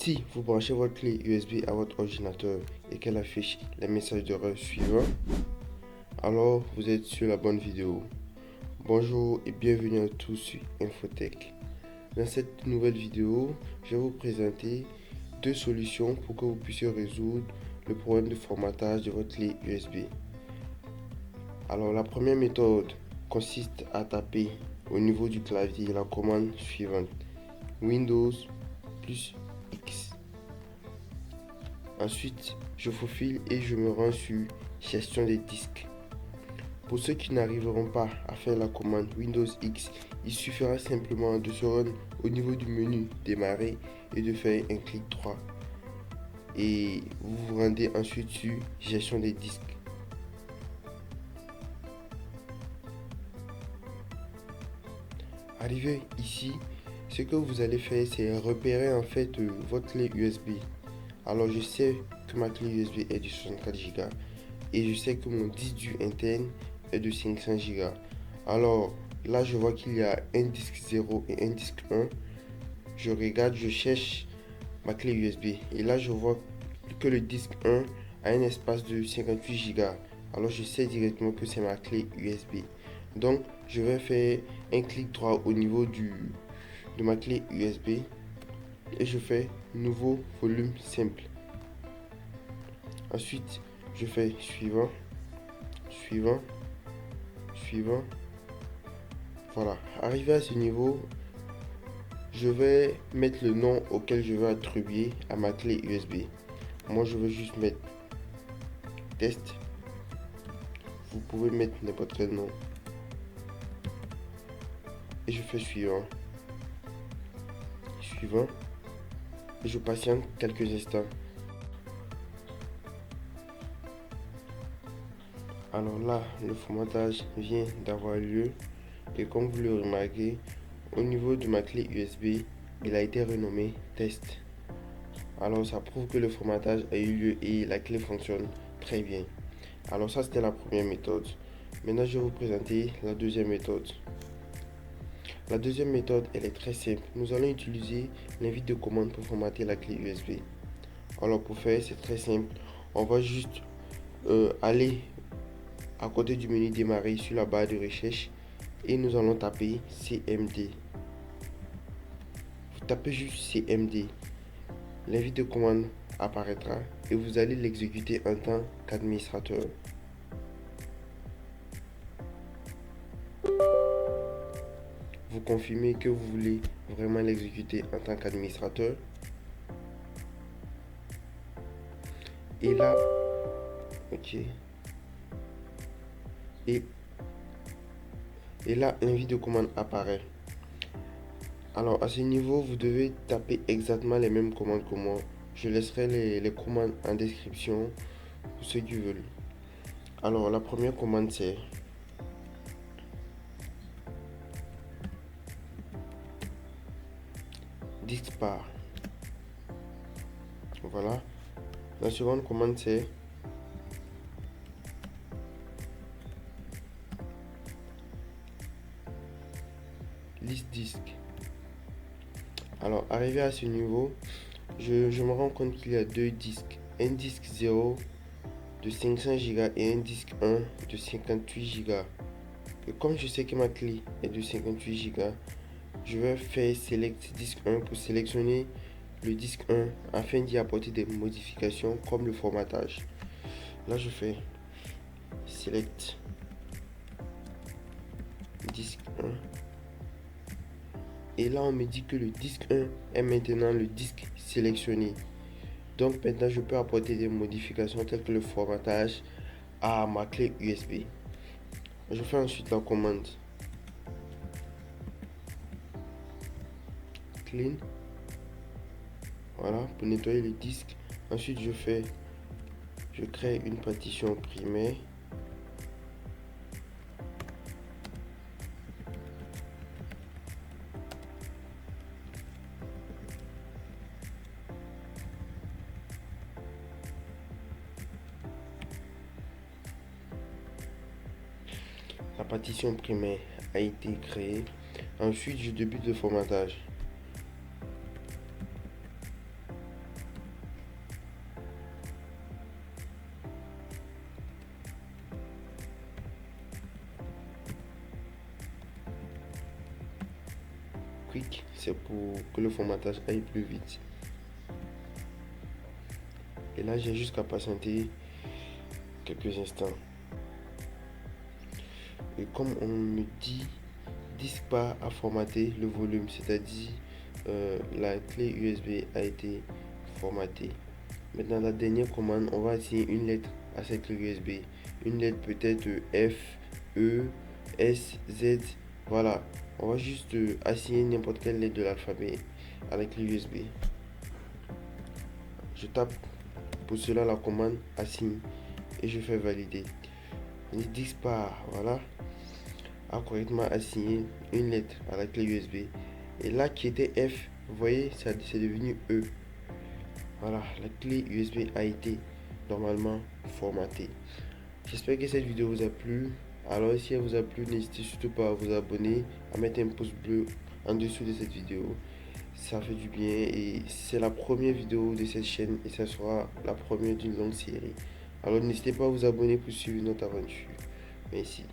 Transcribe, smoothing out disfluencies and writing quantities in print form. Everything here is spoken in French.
Si vous branchez votre clé USB à votre ordinateur et qu'elle affiche les messages d'erreur suivants, alors vous êtes sur la bonne vidéo. Bonjour et bienvenue à tous sur Infotech. Dans cette nouvelle vidéo, je vais vous présenter deux solutions pour que vous puissiez résoudre le problème de formatage de votre clé USB. Alors la première méthode consiste à taper au niveau du clavier la commande suivante: Windows plus X. Ensuite, je faufile et je me rends sur gestion des disques. Pour ceux qui n'arriveront pas à faire la commande Windows X, il suffira simplement de se rendre au niveau du menu démarrer et de faire un clic droit. Et vous vous rendez ensuite sur gestion des disques. Arrivé ici, ce que vous allez faire, c'est repérer en fait votre clé USB. Alors je sais que ma clé USB est de 64 Go et je sais que mon disque dur interne est de 500 Go. Alors là je vois qu'il y a un disque 0 et un disque 1. Je regarde, je cherche ma clé USB et là je vois que le disque 1 a un espace de 58 Go. Alors je sais directement que c'est ma clé USB. Donc je vais faire un clic droit au niveau de ma clé USB et je fais nouveau volume simple. Ensuite, je fais suivant, suivant, suivant. Voilà. Arrivé à ce niveau, je vais mettre le nom auquel je veux attribuer à ma clé USB. Moi, je veux juste mettre test. Vous pouvez mettre n'importe quel nom. Et je fais suivant, suivant. Et je patiente quelques instants. Alors là, le formatage vient d'avoir lieu et comme vous le remarquez, au niveau de ma clé USB, il a été renommé test. Alors ça prouve que le formatage a eu lieu et la clé fonctionne très bien. Alors ça c'était la première méthode. Maintenant je vais vous présenter la deuxième méthode. La deuxième méthode elle est très simple. Nous allons utiliser l'invite de commande pour formater la clé USB. Alors pour faire c'est très simple. On va juste aller à côté du menu démarrer sur la barre de recherche et nous allons taper CMD. Vous tapez juste CMD. L'invite de commande apparaîtra et vous allez l'exécuter en tant qu'administrateur. Vous confirmez que vous voulez vraiment l'exécuter en tant qu'administrateur. Et là, ok. Et là, l'invite de commande apparaît. Alors à ce niveau, vous devez taper exactement les mêmes commandes que moi. Je laisserai les commandes en description pour ceux qui veulent. Alors la première commande c'est diskpar. Voilà. La seconde commande c'est list disque. Alors arrivé à ce niveau, je me rends compte qu'il y a deux disques. Un disque 0 de 500 Go et un disque 1 de 58 Go. Et comme je sais que ma clé est de 58 Go, je vais faire select disque 1 pour sélectionner le disque 1 afin d'y apporter des modifications comme le formatage. Là je fais select disque 1 et là on me dit que le disque 1 est maintenant le disque sélectionné. Donc maintenant je peux apporter des modifications telles que le formatage à ma clé USB. Je fais ensuite la commande clean, voilà, pour nettoyer le disque. Ensuite je crée une partition primaire. La partition primaire a été créée. Ensuite je débute le formatage. quick, c'est pour que le formatage aille plus vite. Et là, j'ai juste qu'à patienter quelques instants. Et comme on me dit, disque pas à formater le volume, c'est-à-dire la clé USB a été formatée. Maintenant, la dernière commande, on va assigner une lettre à cette clé USB. Une lettre peut-être F, E, S, Z. Voilà, on va juste assigner n'importe quelle lettre de l'alphabet à la clé USB. Je tape pour cela la commande assigne et je fais valider. Le disque par, voilà, a correctement assigné une lettre à la clé USB. Et là qui était F, vous voyez, c'est devenu E. Voilà, la clé USB a été normalement formatée. J'espère que cette vidéo vous a plu. Alors si elle vous a plu, n'hésitez surtout pas à vous abonner, à mettre un pouce bleu en dessous de cette vidéo. Ça fait du bien et c'est la première vidéo de cette chaîne et ça sera la première d'une longue série. Alors n'hésitez pas à vous abonner pour suivre notre aventure. Merci.